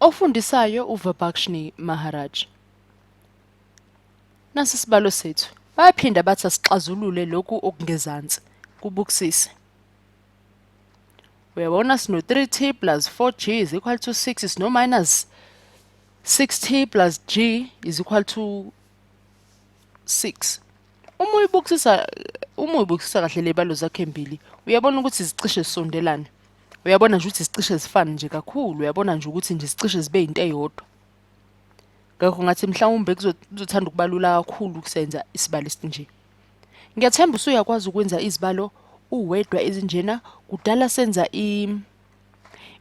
Ofundisayo uVibhakshni Maharaj. Nasi isibalo sethu. Bayaphinda bathi asixazulule lokhu okungezansi kubukisise. Uyabona sino 3t plus 4g is equal to 6 is no minus 6t plus g is equal to 6. Uma uyibukisisa kahle lebalo zakhe embili, uyabona ukuthi izicishe zisondelana. Uyabona nje ukuthi izicishe zifana nje kakhulu, uyabona nje ukuthi nje izicishe zibe into eyodwa. Ngakho ngathi mhlawumbe kuzothanda ukubalula kakhulu ukusenza isibalo esinje. Ngiyathemba usuyakwazi ukwenza izibalo uwedwa ezinjena kudala senza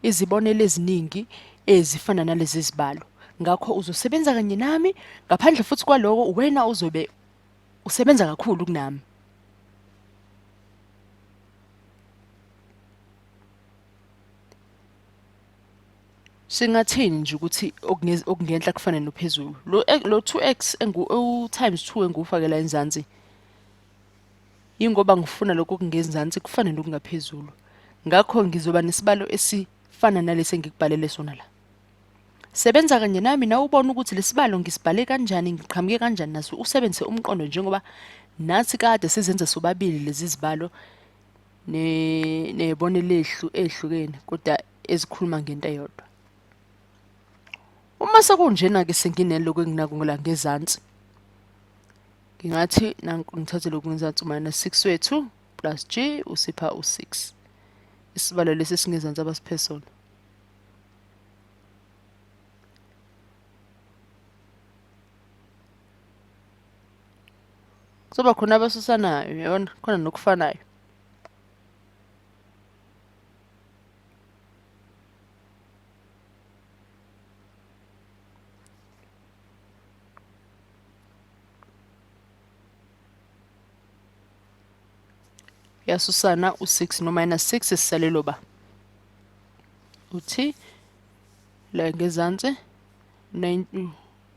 izibonelo eziningi ezifana nalezi zibalo. Ngakho uzosebenza kanye nami ngaphandle futhi kwaloko wena uzobe usebenza kakhulu kunami. Singathini nje ukuthi okungenhla kufane nophezulu. Lo 2x times 2 engufake la enzansi. Ingoba ngifuna lokho okungezansi kufane nokungaphezulu. Ngakho ngizoba nesibalo esifana nalesi engikubhalele sona la. Sebenza kanye nami na ubone ukuthi lesibalo ngisibhale kanjani, ngiqhamuke kanjani naso usebenzise umqondo njengoba nathi kade sizenza sobabili lezi zibalo nebonelo ehlukene kodwa ezikhuluma ngento eyodwa. Uma sekunjena ke sengineloko enginakungula ngezansi. Ngingathi nanku ngithathe lokhu ngezansi minus 6 wethu plus g usipha u6. Isibalo lesi singezansi abasiphe sona. Kuzoba khona abasusanayo, uyabona khona nokufanayo. Yasusana u6 no minus 6 isisalelo ba. Uthi la ngezansi 9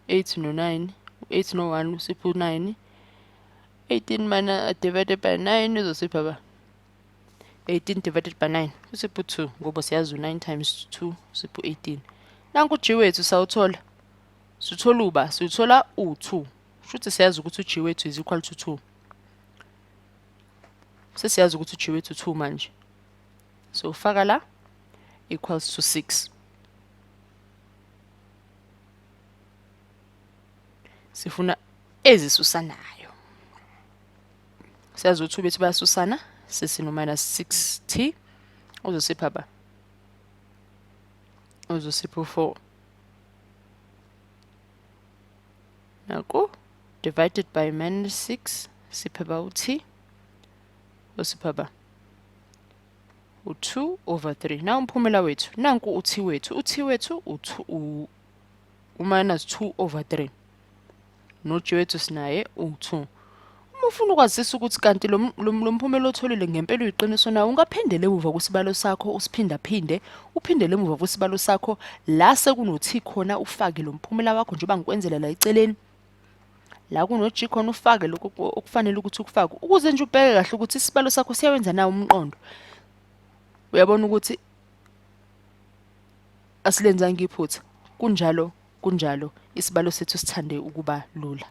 8 no 9 8 no 1 usipha u9. 18 minus divided by 9 uzosipha ba 18 divided by 9 usipha 2 ngoba siyazi u9 times 2 usipha 18. Nanku g wethu sawuthola. Sithola uba sithola u2. Futhi siyazi ukuthi u g wethu is equal to 2. Sesiyazi ukuthi g wethu 2 manje. So ufaka la equals to 6. Sifuna ezisusanayo. Siyazi ukuthi bethu bayasusana sesino minus 6t uzosipha ba. Uzosipha u4. Naku divided by minus 6 sipha ba u-t usipha ba u2 over 3. Na umphumela wethu nanku u-t wethu. U-t wethu u-minus 2 over 3. No g wethu sinaye u2. Uma ufuna ukwazisa ukuthi kanti lo mphumela otholile ngempela uyiqiniso nawo ungaphindele emuva kusibalo sakho usiphindaphinde uphindele emuva kusibalo sakho la sekuno-t khona ufake lo mphumela wakho njengoba ngikwenzela la eceleni. La kuno g khona ufake lokho okufanele ukuthi ukufake ukuze nje ubheke kahle ukuthi isibalo sakho siyawenza nawo umqondo. Uyabona ukuthi asilenzanga iphutha kunjalo isibalo sethu sithande ukuba lula.